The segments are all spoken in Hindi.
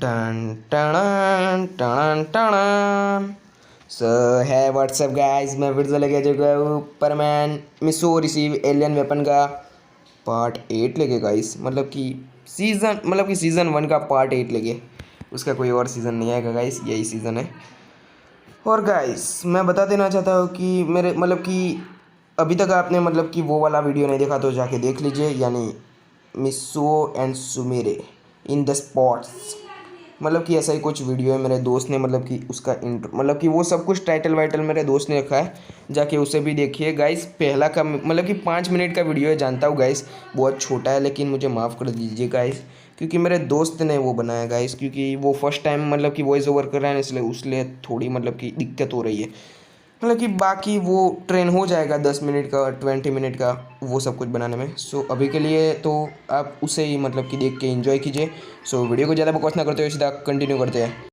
टन टन टन टन। सो है व्हाट्सअप गाइस, मैं फिर से लेके चुका हूँ परमैन मिसो रिसीव एलियन वेपन का पार्ट 8 लेके गाइस। मतलब कि सीज़न 1 का पार्ट 8 लेके, उसका कोई और सीज़न नहीं आएगा गाइस, यही सीज़न है। और गाइस मैं बता देना चाहता हूँ कि मेरे अभी तक आपने वो वाला वीडियो नहीं देखा तो जाके देख लीजिए, यानी मिसो एंड सुमेरे इन द स्पॉट्स। ऐसा ही कुछ वीडियो है, मेरे दोस्त ने उसका इंट्रो वो सब कुछ टाइटल वाइटल मेरे दोस्त ने रखा है, जाके उसे भी देखिए गाइस। पहला का 5 मिनट का वीडियो है, जानता हूँ गाइस बहुत छोटा है, लेकिन मुझे माफ़ कर दीजिए गाइस, क्योंकि मेरे दोस्त ने वो बनाया गाइस, क्योंकि वो फर्स्ट टाइम वॉइस ओवर कर रहा है, इसलिए उसलिए थोड़ी दिक्कत हो रही है। बाकी वो ट्रेन हो जाएगा 10 मिनट का 20 मिनट का वो सब कुछ बनाने में। सो अभी के लिए तो आप उसे ही देख के एंजॉय कीजिए। सो वीडियो को ज़्यादा बकवास ना करते हुए सीधा कंटिन्यू करते हैं।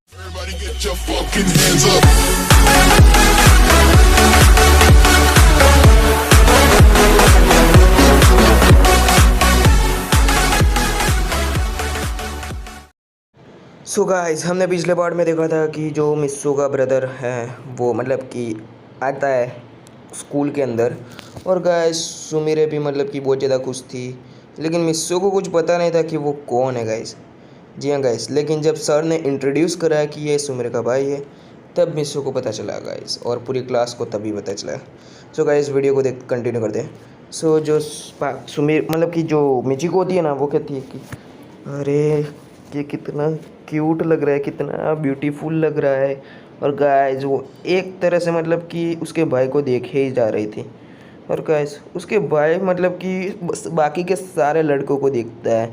सो गाइस, हमने पिछले पार्ट में देखा था कि जो मिस्सो का ब्रदर है वो आता है स्कूल के अंदर, और गाइस सुमिरे भी बहुत ज़्यादा खुश थी, लेकिन मिस्सो को कुछ पता नहीं था कि वो कौन है गाइस। जी हाँ गाइस, लेकिन जब सर ने इंट्रोड्यूस कराया कि ये सुमिरे का भाई है, तब मिस्सो को पता चला गाइस, और पूरी क्लास को तभी पता चला। सो गाइस वीडियो को देख कंटिन्यू करते हैं। सो जो सुमिर जो मिचिको होती है ना, वो कहती है कि अरे ये कितना क्यूट लग रहा है, कितना ब्यूटीफुल लग रहा है। और गाइस वो एक तरह से उसके भाई को देखे ही जा रही थी, और गाइस उसके भाई बाकी के सारे लड़कों को देखता है,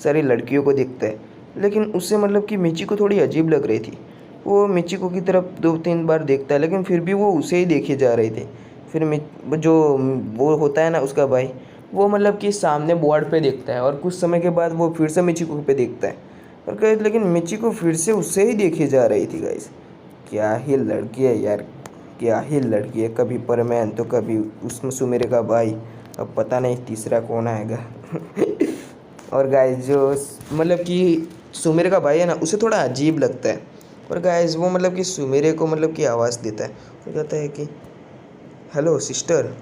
सारी लड़कियों को देखता है, लेकिन उससे मिचिको थोड़ी अजीब लग रही थी। वो मिचिको की तरफ 2-3 बार देखता है, लेकिन फिर भी वो उसे ही देखे जा रही थी। फिर जो वो होता है ना उसका भाई, वो सामने बोर्ड पे देखता है, और कुछ समय के बाद वो फिर से मिचिको पे देखता है, और गाइस लेकिन मिचिको फिर से उससे ही देखे जा रही थी गाइस। क्या ही लड़की है यार, क्या ही लड़की है, कभी परमैन तो कभी उसमें सुमेरे का भाई, अब पता नहीं तीसरा कौन आएगा। और गाइस जो सुमेरे का भाई है ना, उसे थोड़ा अजीब लगता है, और गाइस वो सुमेरे को आवाज़ देता है, वो कहता है कि हेलो सिस्टर।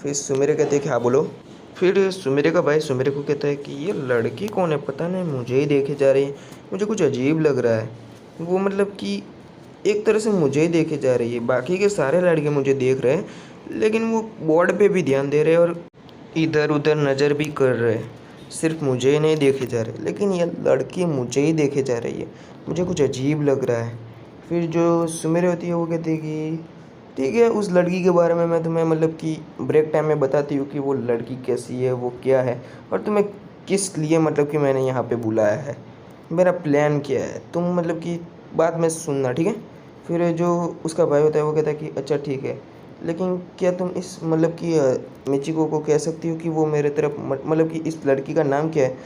फिर सुमेरे कहते हैं कि हाँ बोलो। फिर सुमेरे का भाई सुमेरे को कहता है कि ये लड़की कौन है, पता नहीं मुझे ही देखे जा रही है, मुझे कुछ अजीब लग रहा है। वो एक तरह से मुझे ही देखे जा रही है, बाकी के सारे लड़के मुझे देख रहे हैं, लेकिन वो बोर्ड पे भी ध्यान दे रहे हैं और इधर उधर नज़र भी कर रहे हैं, सिर्फ मुझे ही नहीं देखे जा रहे, लेकिन ये लड़की मुझे ही देखे जा रही है, मुझे कुछ अजीब लग रहा है। फिर जो सुमेरे होती है वो कहती है कि ठीक है, उस लड़की के बारे में मैं तुम्हें ब्रेक टाइम में बताती हूँ कि वो लड़की कैसी है, वो क्या है, और तुम्हें किस लिए कि मैंने यहाँ पे बुलाया है, मेरा प्लान क्या है, तुम बात में सुनना, ठीक है। फिर जो उसका भाई होता है वो कहता है कि अच्छा ठीक है, लेकिन क्या तुम इस मिचिको को कह सकती हो कि वो मेरे तरफ इस लड़की का नाम क्या है।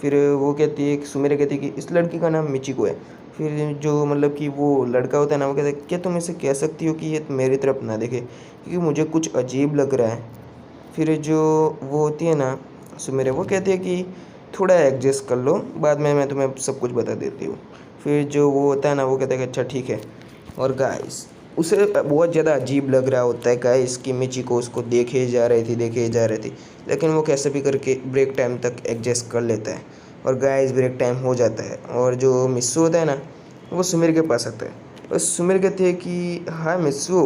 फिर वो कहती है, सुमेरे कहती है कि इस लड़की का नाम मिचिको है। फिर जो वो लड़का होता है ना, वो कहता है क्या तुम इसे कह सकती हो कि ये मेरी तरफ ना देखे, क्योंकि मुझे कुछ अजीब लग रहा है। फिर जो वो होती है ना सुमेरे, वो कहती है कि थोड़ा एडजस्ट कर लो, बाद में मैं तुम्हें सब कुछ बता देती हूँ। फिर जो वो होता है ना, वो कहता है कि अच्छा ठीक है। और गाइस उसे बहुत ज़्यादा अजीब लग रहा होता है गाइस कि मिचिको उसको देखे ही जा रही थी, लेकिन वो कैसे भी करके ब्रेक टाइम तक एडजस्ट कर लेता है, और गाइस ब्रेक टाइम हो जाता है, और जो मिस्सू होता है ना, वो सुमेर के पास आता है, और सुमेर कहते हैं कि हाँ मिस्सू।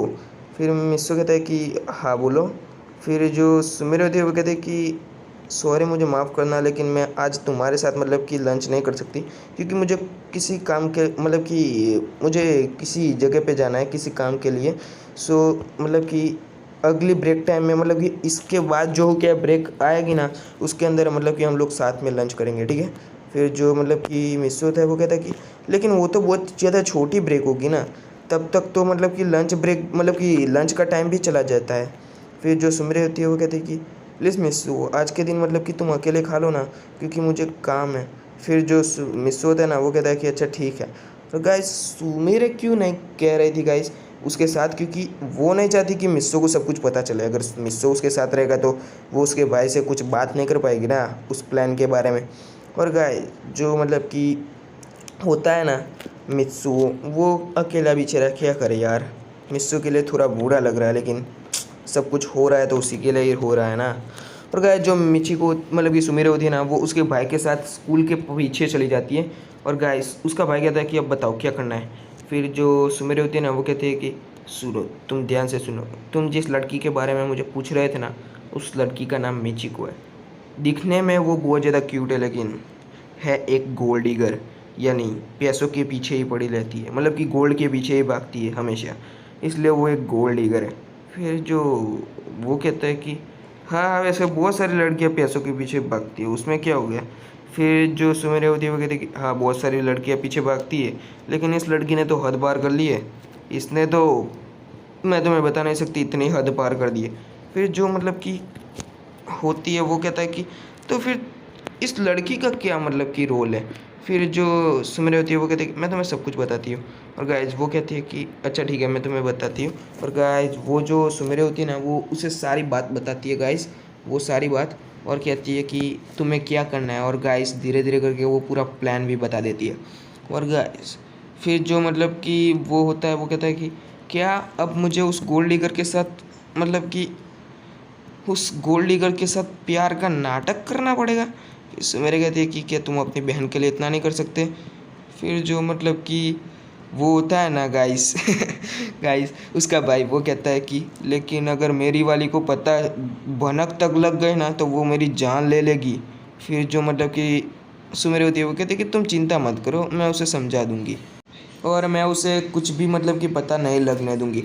फिर मिस्सू कहता है कि हाँ बोलो। फिर जो सुमेर होती है वो कहते हैं कि सॉरी मुझे माफ़ करना, लेकिन मैं आज तुम्हारे साथ लंच नहीं कर सकती, क्योंकि मुझे किसी काम के मुझे किसी जगह पे जाना है किसी काम के लिए। सो अगली ब्रेक टाइम में इसके बाद जो क्या ब्रेक आएगी ना, उसके अंदर हम लोग साथ में लंच करेंगे, ठीक है। फिर जो मिस होता है वो कहता है कि लेकिन वो तो बहुत ज़्यादा छोटी ब्रेक होगी ना, तब तक तो लंच ब्रेक लंच का टाइम भी चला जाता है। फिर जो सुमरे होती है वो कहती है कि प्लीज़ मिस्सू आज के दिन कि तुम अकेले खा लो ना, क्योंकि मुझे काम है। फिर जो मिस्सू होता है ना, वो कहता है कि अच्छा ठीक है। तो गाइस सुमेरे क्यों नहीं कह रही थी गाइस उसके साथ, क्योंकि वो नहीं चाहती कि मिस्सू को सब कुछ पता चले। अगर मिस्सू उसके साथ रहेगा तो वो उसके भाई से कुछ बात नहीं कर पाएगी ना उस प्लान के बारे में। और गाइस जो होता है ना मित्सु, वो अकेला बेचारा क्या करे यार। मित्सु के लिए थोड़ा बुरा लग रहा है, लेकिन सब कुछ हो रहा है तो उसी के लिए ही हो रहा है ना। और गाइस जो मिचिको मतलब कि सुमिरे होती है ना, वो उसके भाई के साथ स्कूल के पीछे चली जाती है। और गाइस उसका भाई कहता है कि अब बताओ क्या करना है। फिर जो सुमिरे होती है ना, वो कहती है कि सुनो, तुम ध्यान से सुनो, तुम जिस लड़की के बारे में मुझे पूछ रहे थे ना, उस लड़की का नाम मिचिको है। दिखने में वो बहुत ज़्यादा क्यूट है, लेकिन है एक गोल्ड डिगर, यानी पैसों के पीछे ही पड़ी रहती है, मतलब कि गोल्ड के पीछे ही भागती है हमेशा, इसलिए वो एक गोल्ड डिगर है। फिर जो वो कहता है कि हाँ वैसे बहुत सारी लड़कियां पैसों के पीछे भागती है, उसमें क्या हो गया। फिर जो सुमेरे होती है वो कहती है कि हाँ बहुत सारी लड़कियां पीछे भागती है, लेकिन इस लड़की ने तो हद पार कर ली है। इसने तो, मैं तुम्हें बता नहीं सकती, इतनी हद पार कर दी है। फिर जो मतलब कि होती है वो कहता है कि तो फिर इस लड़की का क्या मतलब कि रोल है। फिर जो सुमिरे होती है वो कहती है कि मैं तुम्हें सब कुछ बताती हूँ। और गाइज वो कहती है कि अच्छा ठीक है मैं तुम्हें बताती हूँ। और गाइज वो जो सुमिरे होती है ना, वो उसे सारी बात बताती है गाइज, वो सारी बात, और कहती है कि तुम्हें क्या करना है। और गाइज धीरे धीरे करके वो पूरा प्लान भी बता देती है। और गाइज फिर जो मतलब कि वो होता है वो कहता है कि क्या अब मुझे उस गोल्ड डिगर के साथ मतलब कि उस गोल्ड डिगर के साथ प्यार का नाटक करना पड़ेगा। फिर सुमेरे कहती है कि क्या तुम अपनी बहन के लिए इतना नहीं कर सकते। फिर जो मतलब कि वो होता है ना गाइस गाइस उसका भाई वो कहता है कि लेकिन अगर मेरी वाली को पता भनक तक लग गए ना तो वो मेरी जान ले लेगी। फिर जो मतलब कि सुमेरे होती है वो कहती है कि तुम चिंता मत करो, मैं उसे समझा दूंगी और मैं उसे कुछ भी मतलब कि पता नहीं लगने दूंगी।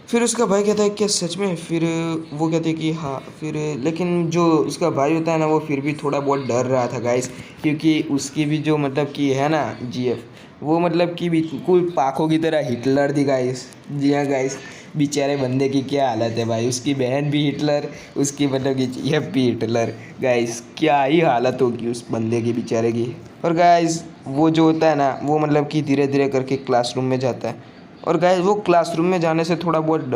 फिर उसका भाई कहता है क्या सच में। फिर वो कहते हैं कि हाँ। फिर लेकिन जो उसका भाई होता है ना, वो फिर भी थोड़ा बहुत डर रहा था गाइस, क्योंकि उसकी भी जो मतलब कि है ना जीएफ, वो मतलब कि बिल्कुल पाखों की तरह हिटलर थी गाइस। जी हाँ गाइस, बेचारे बंदे की क्या हालत है भाई, उसकी बहन भी हिटलर, उसकी मतलब कि जीएफ भी हिटलर। गाइस क्या ही हालत होगी उस बंदे की बेचारे की। और गाइस वो जो होता है ना, वो मतलब कि धीरे धीरे करके क्लासरूम में जाता है। और गाइस वो क्लासरूम में जाने से थोड़ा बहुत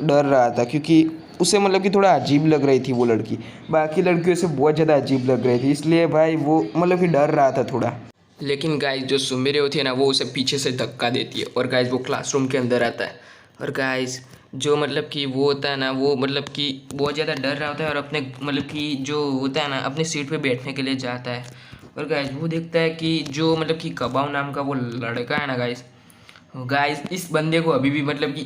डर रहा था, क्योंकि उसे मतलब कि थोड़ा अजीब लग रही थी वो लड़की, बाकी लड़कियों से बहुत ज़्यादा अजीब लग रही थी, इसलिए भाई वो मतलब कि डर रहा था थोड़ा। लेकिन गाइस जो सुमेरे होती है ना, वो उसे पीछे से धक्का देती है और गाइस वो क्लासरूम के अंदर आता है। और गाइस जो मतलब कि वो होता है ना, वो मतलब कि बहुत ज़्यादा डर रहा होता है और अपने मतलब कि जो होता है ना अपनी सीट पे बैठने के लिए जाता है। और गाइस वो देखता है कि जो मतलब कि कबाव नाम का वो लड़का है ना गाइस, गाइस इस बंदे को अभी भी मतलब कि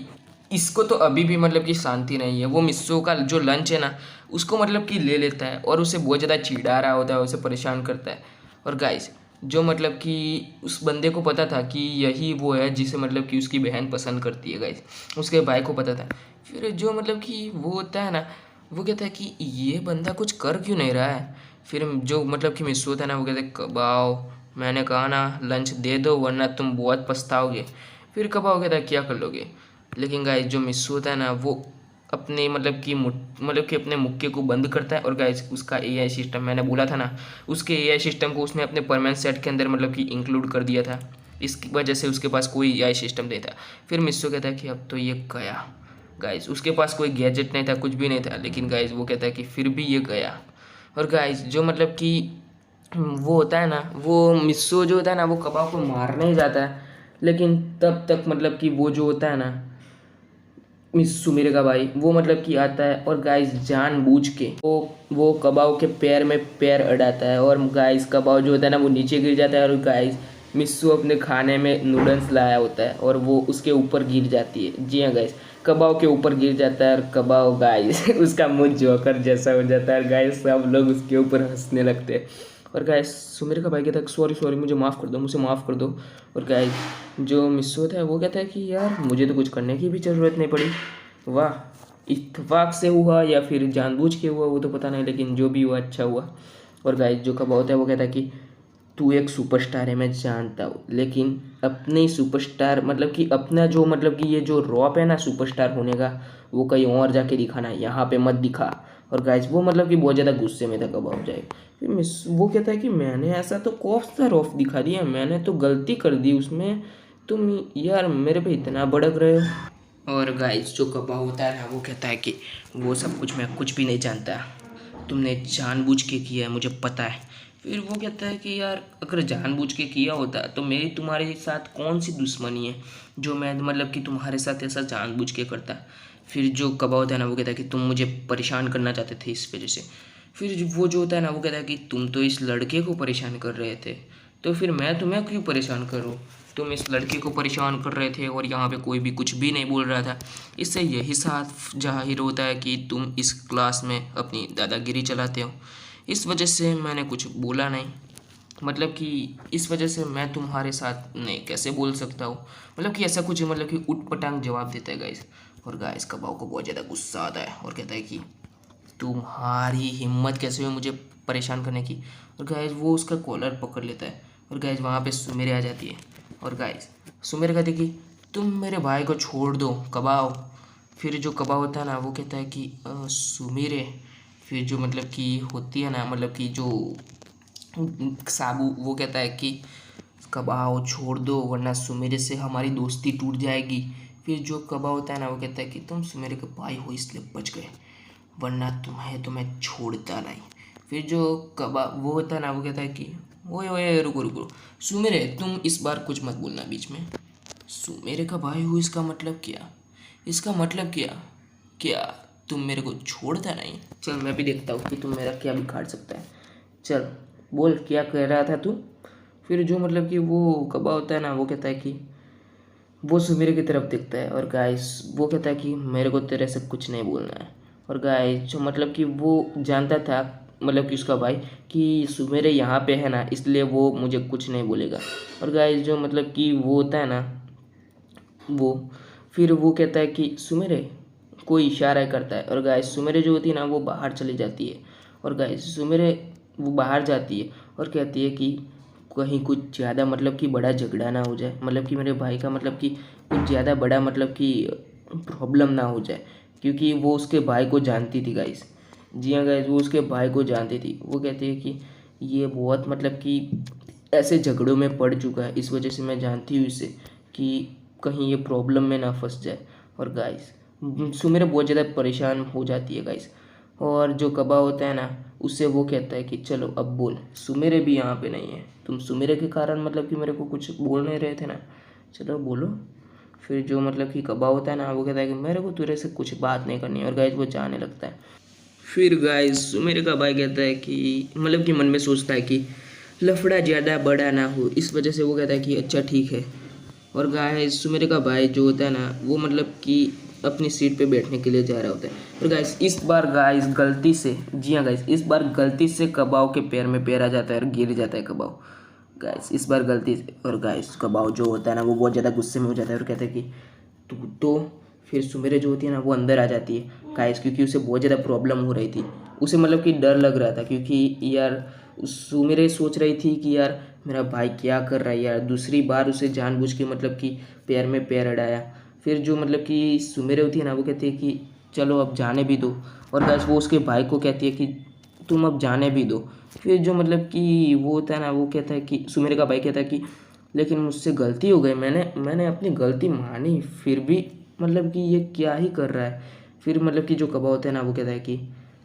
इसको तो अभी भी मतलब कि शांति नहीं है। वो मिस्सो का जो लंच है ना, उसको मतलब कि ले लेता है और उसे बहुत ज़्यादा चिढ़ा रहा होता है, उसे परेशान करता है। और गाइस जो मतलब कि उस बंदे को पता था कि यही वो है जिसे मतलब कि उसकी बहन पसंद करती है गाइस, उसके भाई को पता था। फिर जो मतलब कि वो होता है ना, वो कहता है कि ये बंदा कुछ कर क्यों नहीं रहा है। फिर जो मतलब कि मिस्सो था ना, वो कहते हैं कबाओ, मैंने कहा ना लंच दे दो वरना तुम बहुत पछताओगे। फिर कबाओ कहता है क्या कर लोगे। लेकिन गाइस जो मिस्सू होता है ना, वो अपने मतलब कि अपने मुक्के को बंद करता है। और गाइस उसका एआई सिस्टम, मैंने बोला था ना, उसके एआई सिस्टम को उसने अपने परमानेंट सेट के अंदर मतलब कि इंक्लूड कर दिया था, इसकी वजह से उसके पास कोई एआई सिस्टम नहीं था। फिर मिस्सू कहता है कि अब तो ये गया। गाइस उसके पास कोई गैजेट नहीं था, कुछ भी नहीं था, लेकिन गाइस वो कहता है कि फिर भी ये गया। और गाइस जो मतलब कि वो होता है ना, वो मिस्सो जो होता है ना, वो कबाब को मारने ही जाता है, लेकिन तब तक मतलब कि वो जो होता है ना मिस्सू मेरे का भाई, वो मतलब कि आता है और गाइस जानबूझ के वो कबाव के पैर में पैर अड़ाता है। और गाइस कबाव जो होता है ना, वो नीचे गिर जाता है। और गाइस मिस्सू अपने खाने में नूडल्स लाया होता है और वो उसके ऊपर गिर जाती है। जी हाँ गाइस, कबाव के ऊपर गिर जाता है और कबाव गाइस उसका मुंह जोकर जैसा हो जाता है। गाइस सब लोग उसके ऊपर हंसने लगते हैं। और गाइस सुमेर का भाई कहता है सॉरी सॉरी, मुझे माफ़ कर दो, मुझे माफ़ कर दो। और गाइस जो मिस्सू होता है वो कहता है कि यार मुझे तो कुछ करने की भी ज़रूरत नहीं पड़ी, वाह, इत्तेफाक से हुआ या फिर जानबूझ के हुआ वो तो पता नहीं, लेकिन जो भी हुआ अच्छा हुआ। और गाइस जो कबाव होता है वो कहता है कि तू एक सुपरस्टार है मैं जानता हूँ, लेकिन अपने सुपरस्टार मतलब कि अपना जो मतलब कि ये जो रौब है ना सुपरस्टार होने का, वो कहीं और जाके दिखाना, यहाँ पे मत दिखा। और गाइस वो मतलब कि बहुत ज़्यादा गुस्से में था कबाब जाए। फिर मिस वो कहता है कि मैंने ऐसा तो कौन सा रौब दिखा दिया, मैंने तो गलती कर दी उसमें, तुम यार मेरे पे इतना भड़क रहे हो। और गाइस जो कबाब होता है ना, वो कहता है कि वो सब कुछ मैं कुछ भी नहीं जानता, तुमने जानबूझ के किया है मुझे पता है, फिर वो कहता है कि यार अगर जानबूझ के किया होता तो मेरी तुम्हारे साथ कौन सी दुश्मनी है जो मैं मतलब कि तुम्हारे साथ ऐसा जानबूझ के करता। फिर जो कबा होता है ना वो कहता है कि तुम मुझे परेशान करना चाहते थे इस वजह से। फिर वो जो होता है ना वो कहता है कि तुम तो इस लड़के को परेशान कर रहे थे, तो फिर मैं तुम्हें क्यों परेशान करूँ। तुम इस लड़के को परेशान कर रहे थे और यहाँ पे कोई भी कुछ भी नहीं बोल रहा था। इससे यही साफ जाहिर होता है कि तुम इस क्लास में अपनी दादागिरी चलाते हो। इस वजह से मैंने कुछ बोला नहीं, मतलब कि इस वजह से मैं तुम्हारे साथ नहीं कैसे बोल सकता हूँ, मतलब कि ऐसा कुछ मतलब कि उटपटांग जवाब देता है गाइस। और गाइस कबाऊ को बहुत ज़्यादा गुस्सा आता है और कहता है कि तुम्हारी हिम्मत कैसे हुई मुझे परेशान करने की। और गाइस वो उसका कॉलर पकड़ लेता है और गाइस वहाँ पे सुमेरे आ जाती है। और गाइस सुमेरे कहती है कि तुम मेरे भाई को छोड़ दो कबाओ। फिर जो कबाओ होता है ना वो कहता है कि सुमेरे। फिर जो मतलब कि होती है ना मतलब कि जो साबू वो कहता है कि कबाओ छोड़ दो वरना सुमेरे से हमारी दोस्ती टूट जाएगी। फिर जो कबा होता है ना वो कहता है कि तुम सुमेरे के भाई हो इसलिए बच गए, वरना तुम्हें तो मैं छोड़ता नहीं। फिर जो कबा वो होता है ना वो कहता है कि ओए ओए रुको रुको सुमेरे, तुम इस बार कुछ मत बोलना बीच में। सुमेरे का भाई हो इसका मतलब क्या, इसका मतलब क्या, क्या तुम मेरे को छोड़ता नहीं। चल मैं भी देखता हूँ कि तुम मेरा क्या बिगाड़ सकता है। चल बोल क्या कह रहा था तू। फिर जो मतलब कि वो कबा होता है ना वो कहता है कि वो सुमेरे की तरफ देखता है और गाइस वो कहता है कि मेरे को तेरे से कुछ नहीं बोलना है। और गाइस जो मतलब कि वो जानता था मतलब कि उसका भाई कि सुमेरे यहाँ पे है ना इसलिए वो मुझे कुछ नहीं बोलेगा। और गाइस जो मतलब कि वो होता है ना वो फिर वो कहता है कि सुमेरे, कोई इशारा करता है और गाइस सुमेरे जो होती है ना वो बाहर चली जाती है। और गाइस सुमेरे वो बाहर जाती है और कहती है कि कहीं कुछ ज़्यादा मतलब कि बड़ा झगड़ा ना हो जाए, मतलब कि मेरे भाई का मतलब कि कुछ ज़्यादा बड़ा मतलब कि प्रॉब्लम ना हो जाए, क्योंकि वो उसके भाई को जानती थी गाइस। जी हाँ गाइस वो उसके भाई को जानती थी। वो कहती है कि ये बहुत मतलब कि ऐसे झगड़ों में पड़ चुका है, इस वजह से मैं जानती हूँ इसे कि कहीं ये प्रॉब्लम में ना फंस जाए। और गाइस सुमेरा बहुत ज़्यादा परेशान हो जाती है गाइस। और जो कबा होता है ना उससे वो कहता है कि चलो अब बोल, सुमेरे भी यहाँ पे नहीं है, तुम सुमेरे के कारण मतलब कि मेरे को कुछ बोल नहीं रहे थे ना, चलो बोलो। फिर जो मतलब कि कबा होता है ना वो कहता है कि मेरे को तेरे से कुछ बात नहीं करनी है और गाइस वो जाने लगता है। फिर गाइस सुमेरे का भाई कहता है कि मतलब कि मन में सोचता है कि लफड़ा ज़्यादा बड़ा ना हो, इस वजह से वो कहता है कि अच्छा ठीक है। और गाइस सुमेरे का भाई जो होता है ना वो मतलब कि अपनी सीट पे बैठने के लिए जा रहा होता है। और गाइस इस बार गाइस गलती से, जी हाँ गाइस इस बार गलती से कबाव के पैर में पैर आ जाता है और गिर जाता है कबाव। गाइस इस बार गलती से। और गाइस कबाव जो होता है ना वो बहुत ज़्यादा गुस्से में हो जाता है और कहता है कि तू तो। फिर सुमेरे जो होती है ना वो अंदर आ जाती है गाइस, क्योंकि उसे बहुत ज़्यादा प्रॉब्लम हो रही थी। उसे मतलब कि डर लग रहा था क्योंकि यार सुमेरे सोच रही थी कि यार मेरा भाई क्या कर रहा है यार, दूसरी बार उसे जानबूझ के मतलब कि पैर में पैर अड़ाया। फिर जो मतलब कि सुमेरे होती है ना वो कहती है कि चलो अब जाने भी दो। और गाइस वो उसके भाई को कहती है कि तुम अब जाने भी दो। फिर जो मतलब कि वो होता है ना वो कहता है कि सुमेरे का भाई कहता है कि लेकिन मुझसे गलती हो गई, मैंने मैंने अपनी गलती मानी, फिर भी मतलब कि ये क्या ही कर रहा है। फिर मतलब कि जो कबा होता है ना वो कहता है कि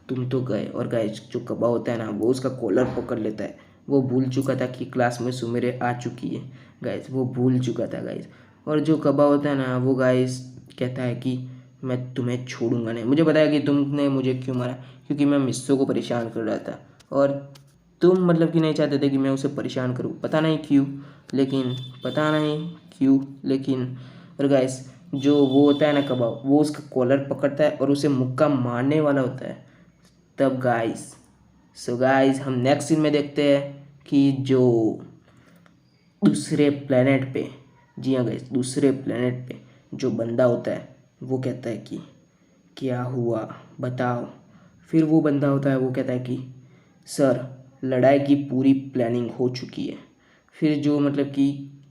तुम तो गए। और गाइस जो कबा होता है ना वो उसका कॉलर पकड़ लेता है। वो भूल चुका था कि क्लास में सुमेरे आ चुकी है गाइस, वो भूल चुका था गाइस। और जो कबा होता है ना वो गाइस कहता है कि मैं तुम्हें छोड़ूंगा नहीं, मुझे पता है कि तुमने मुझे क्यों मारा, क्योंकि मैं मिस्सो को परेशान कर रहा था और तुम मतलब कि नहीं चाहते थे कि मैं उसे परेशान करूं, पता नहीं क्यों, लेकिन पता नहीं क्यों लेकिन। और गाइस जो वो होता है ना कबाब वो उसका कॉलर पकड़ता है और उसे मुक्का मारने वाला होता है तब गाइस। सो गाइस हम नेक्स्ट सीन में देखते हैं कि जो दूसरे प्लेनेट पे, जी हाँ गाइस दूसरे प्लेनेट पे जो बंदा होता है वो कहता है कि क्या हुआ बताओ। फिर वो बंदा होता है वो कहता है कि सर लड़ाई की पूरी प्लानिंग हो चुकी है। फिर जो मतलब कि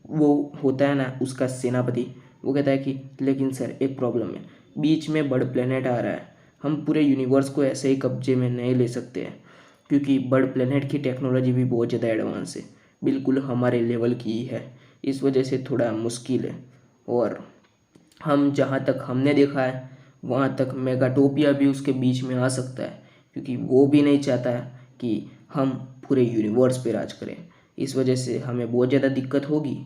वो होता है ना उसका सेनापति वो कहता है कि लेकिन सर एक प्रॉब्लम है, बीच में बर्ड प्लेनेट आ रहा है, हम पूरे यूनिवर्स को ऐसे ही कब्जे में नहीं ले सकते हैं, क्योंकि बर्ड प्लेनेट की टेक्नोलॉजी भी बहुत ज़्यादा एडवांस है, बिल्कुल हमारे लेवल की ही है, इस वजह से थोड़ा मुश्किल है। और हम जहाँ तक हमने देखा है वहाँ तक मेगाटोपिया भी उसके बीच में आ सकता है, क्योंकि वो भी नहीं चाहता है कि हम पूरे यूनिवर्स पे राज करें। इस वजह से हमें बहुत ज़्यादा दिक्कत होगी।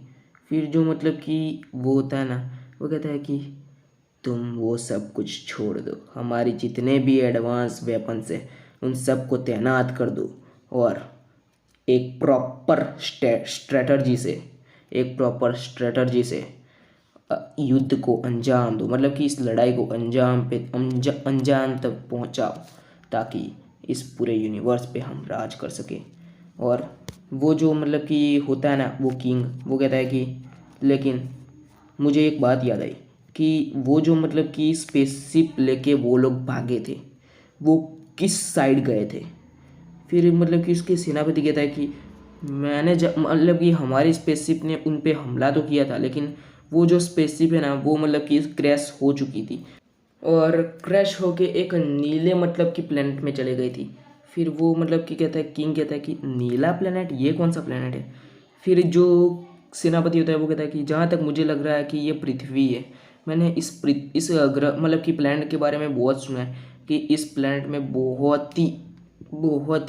फिर जो मतलब कि वो होता है ना, वो कहता है कि तुम वो सब कुछ छोड़ दो, हमारी जितने भी एडवांस वेपन्स हैं उन सब को तैनात कर दो और एक प्रॉपर स्ट्रेटर्जी से एक प्रॉपर स्ट्रेटर्जी से युद्ध को अंजाम दो, मतलब कि इस लड़ाई को अंजाम तक पहुंचाओ, ताकि इस पूरे यूनिवर्स पे हम राज कर सकें। और वो जो मतलब कि होता है ना, वो किंग, वो कहता है कि लेकिन मुझे एक बात याद आई कि वो जो मतलब कि स्पेसशिप लेके वो लोग भागे थे, वो किस साइड गए थे। फिर मतलब कि उसके सेनापति कहता है कि मैंने जब मतलब कि हमारी स्पेसशिप ने उन पे हमला तो किया था, लेकिन वो जो स्पेसशिप है ना, वो मतलब कि क्रैश हो चुकी थी और क्रैश होके एक नीले मतलब कि प्लेनेट में चले गई थी। फिर वो मतलब कि कहता है, किंग कहता है कि नीला प्लेनेट, ये कौन सा प्लेनेट है। फिर जो सेनापति होता है वो कहता है कि जहाँ तक मुझे लग रहा है कि ये पृथ्वी है। मैंने इस ग्रह मतलब कि प्लेनेट के बारे में बहुत सुना है कि इस प्लेनेट में बहुत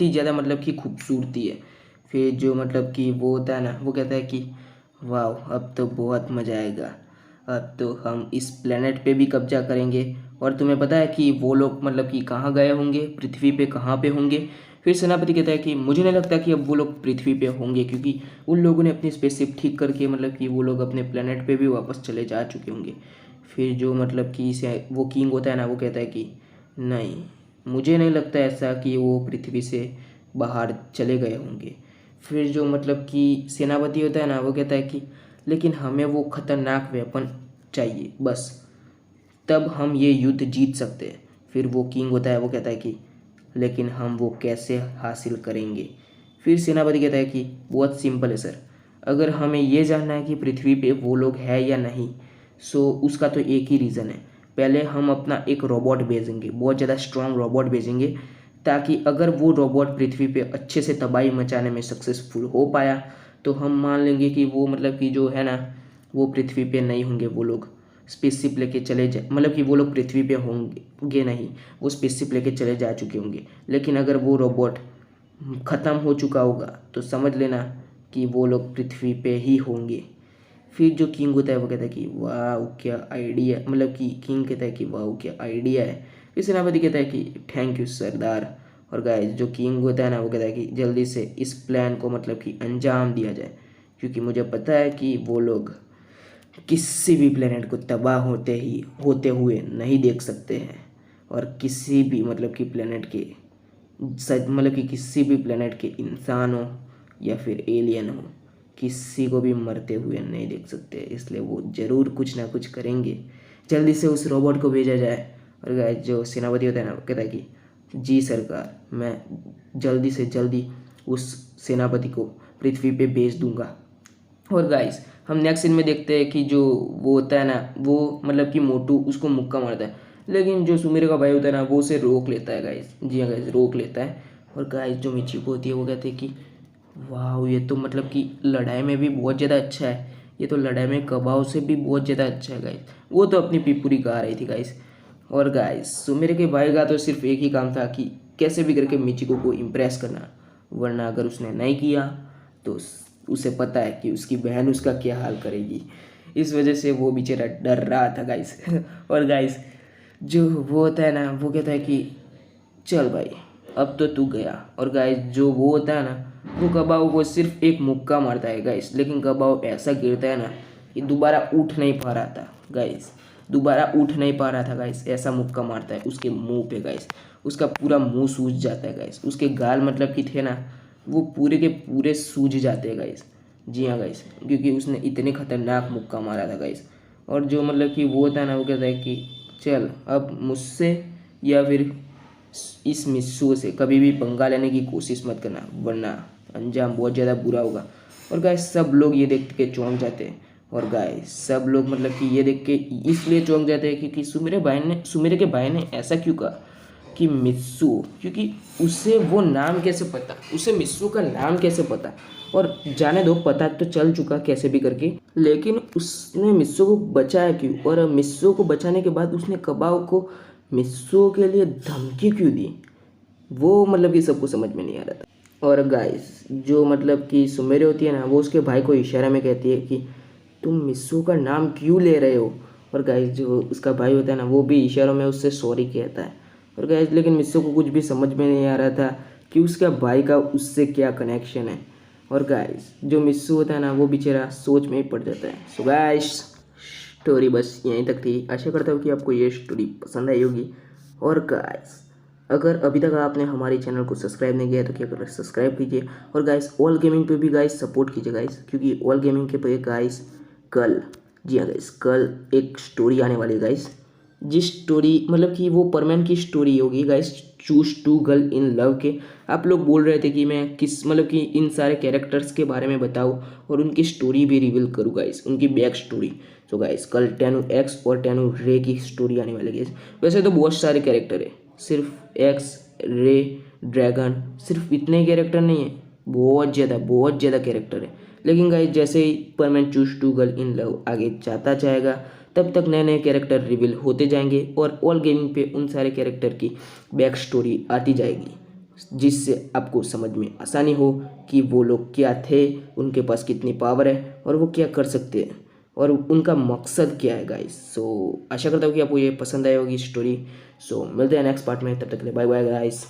ही ज़्यादा मतलब कि खूबसूरती है। फिर जो मतलब कि वो होता है ना, वो कहता है कि वाह, अब तो बहुत मज़ा आएगा, अब तो हम इस प्लेनेट पे भी कब्जा करेंगे। और तुम्हें पता है कि वो लोग मतलब कि कहाँ गए होंगे, पृथ्वी पे कहाँ पे होंगे। फिर सेनापति कहता है कि मुझे नहीं लगता कि अब वो लोग पृथ्वी पे होंगे, क्योंकि उन लोगों ने अपनी स्पेसशिप ठीक करके मतलब कि वो लोग अपने प्लेनेट पे भी वापस चले जा चुके होंगे। फिर जो मतलब कि इसे वो किंग होता है ना, वो कहता है कि नहीं, मुझे नहीं लगता ऐसा कि वो पृथ्वी से बाहर चले गए होंगे। फिर जो मतलब कि सेनापति होता है ना, वो कहता है कि लेकिन हमें वो खतरनाक वेपन चाहिए बस, तब हम ये युद्ध जीत सकते हैं। फिर वो किंग होता है, वो कहता है कि लेकिन हम वो कैसे हासिल करेंगे। फिर सेनापति कहता है कि बहुत सिंपल है सर, अगर हमें ये जानना है कि पृथ्वी पे वो लोग हैं या नहीं, सो उसका तो एक ही रीज़न है। पहले हम अपना एक रोबोट भेजेंगे, बहुत ज़्यादा स्ट्रांग रोबोट भेजेंगे, ताकि अगर वो रोबोट पृथ्वी पे अच्छे से तबाही मचाने में सक्सेसफुल हो पाया तो हम मान लेंगे कि वो मतलब कि जो है ना, वो पृथ्वी पे नहीं होंगे। वो लोग स्पेसशिप लेके चले जा मतलब कि वो लोग पृथ्वी पे होंगे नहीं, वो स्पेसशिप लेके चले जा चुके होंगे। लेकिन अगर वो रोबोट ख़त्म हो चुका होगा तो समझ लेना कि वो लोग पृथ्वी पे ही होंगे। फिर जो किंग होता है वो कहता है कि वाह क्या आइडिया, मतलब कि किंग कहता है कि वाह क्या आइडिया है। फिर सेनापति कहता है कि थैंक यू सरदार। और गाइस जो किंग होता है ना, वो कहता है कि जल्दी से इस प्लान को मतलब कि अंजाम दिया जाए, क्योंकि मुझे पता है कि वो लोग किसी भी प्लेनेट को तबाह होते हुए नहीं देख सकते हैं। और किसी भी मतलब कि प्लेनेट के मतलब कि किसी भी प्लेनेट के इंसान हो या फिर एलियन हो, किसी को भी मरते हुए नहीं देख सकते। इसलिए वो ज़रूर कुछ ना कुछ करेंगे। जल्दी से उस रोबोट को भेजा जाए। और गाइस जो सेनापति होता है ना, वो कहता है कि जी सरकार, मैं जल्दी से जल्दी उस सेनापति को पृथ्वी पे भेज दूंगा। और गाइस हम नेक्स्ट सीन में देखते हैं कि जो वो होता है ना, वो मतलब कि मोटू उसको मुक्का मारता है, लेकिन जो सुमीर का भाई होता है ना, वो उसे रोक लेता है गाइस। जी हाँ गाइस, रोक लेता है। और गाइस जो मिचिको होती है वो कहते हैं कि वाह, ये तो मतलब कि लड़ाई में भी बहुत ज़्यादा अच्छा है, ये तो लड़ाई में कबाव से भी बहुत ज़्यादा अच्छा है गाइस। वो तो अपनी पिपुरी गा रही थी गाइस। और गाइस सुमीर के भाई का तो सिर्फ एक ही काम था कि कैसे भी करके मिचिको को इम्प्रेस करना, वरना अगर उसने नहीं किया तो उसे पता है कि उसकी बहन उसका क्या हाल करेगी। इस वजह से वो बेचारा डर रहा था गाइस। और गाइस जो वो होता है ना, वो कहता है कि चल भाई अब तो तू गया। और गाइस जो वो होता है ना, वो कबाऊ को सिर्फ एक मुक्का मारता है गाइस, लेकिन कबाऊ ऐसा गिरता है ना कि दोबारा उठ नहीं पा रहा था गाइस, दोबारा उठ नहीं पा रहा था गाइस। ऐसा मुक्का मारता है उसके मुंह पे गाइस, उसका पूरा मुंह सूज जाता है गाइस। उसके गाल मतलब कि थे ना, वो पूरे के पूरे सूज जाते हैं गाइस। जी हाँ गाइस, क्योंकि उसने इतने खतरनाक मुक्का मारा था गाइस। और जो मतलब कि वो होता है ना, वो कहता है कि चल अब मुझसे या फिर इस मिस्सू से कभी भी पंगा लेने की कोशिश मत करना, वरना अंजाम बहुत ज़्यादा बुरा होगा। और गाइस सब लोग ये देख के चौंक जाते हैं। और गाइस सब लोग मतलब कि ये देख के इसलिए चौंक जाते हैं क्योंकि सुमेरे के भाई ने ऐसा क्यों कहा कि मिस्सू, क्योंकि उसे वो नाम कैसे पता, उसे मिस्सू का नाम कैसे पता। और जाने दो, पता तो चल चुका कैसे भी करके, लेकिन उसने मिस्सू को बचाया क्यों, और मिस्सू को बचाने के बाद उसने कबाव को मिस्सू के लिए धमकी क्यों दी, वो मतलब कि सबको समझ में नहीं आ रहा था। और गाइस जो मतलब कि सुमेरे होती है ना, वो उसके भाई को इशारा में कहती है कि तुम मिस्सू का नाम क्यों ले रहे हो। और गाइस जो उसका भाई होता है ना, वो भी इशारों में उससे सॉरी कहता है। और गाइस लेकिन मिस्सू को कुछ भी समझ में नहीं आ रहा था कि उसका भाई का उससे क्या कनेक्शन है। और गाइस जो मिस्सू होता है ना, वो बेचारा सोच में ही पड़ जाता है। सो गाइस स्टोरी बस यहीं तक थी। आशा करता हूँ कि आपको ये स्टोरी पसंद आई होगी। और गाइस अगर अभी तक आपने हमारे चैनल को सब्सक्राइब नहीं किया है तो क्या कर रहे हैं, सब्सक्राइब कीजिए। और गाइस ऑल गेमिंग पे भी गाइस सपोर्ट कीजिए गाइस, क्योंकि ऑल गेमिंग के पे गाइस कल, जी हाँ गाइस, कल एक स्टोरी आने वाली है गाइस। जिस स्टोरी मतलब कि वो परमैन की स्टोरी होगी guys, choose to girl in love के। आप लोग बोल रहे थे कि मैं किस मतलब कि इन सारे कैरेक्टर्स के बारे में बताऊँ और उनकी स्टोरी भी रिवील करूँ गाइस, उनकी बैक स्टोरी। तो गाइस कल टेनु एक्स और टेनु रे की स्टोरी आने वाली है। वैसे तो बहुत सारे कैरेक्टर है, सिर्फ एक्स, रे, ड्रैगन, सिर्फ इतने कैरेक्टर नहीं है, बहुत ज़्यादा कैरेक्टर है। लेकिन गाइस जैसे ही Perman choose to girl in love आगे जाता जाएगा, तब तक नए नए कैरेक्टर रिवील होते जाएंगे और ऑल गेमिंग पे उन सारे कैरेक्टर की बैक स्टोरी आती जाएगी, जिससे आपको समझ में आसानी हो कि वो लोग क्या थे, उनके पास कितनी पावर है और वो क्या कर सकते हैं और उनका मकसद क्या है गाइस। सो आशा करता हूँ कि आपको ये पसंद आई होगी स्टोरी। सो मिलते हैं नेक्स्ट पार्ट में, तब तक के लिए बाय बाय गाइस।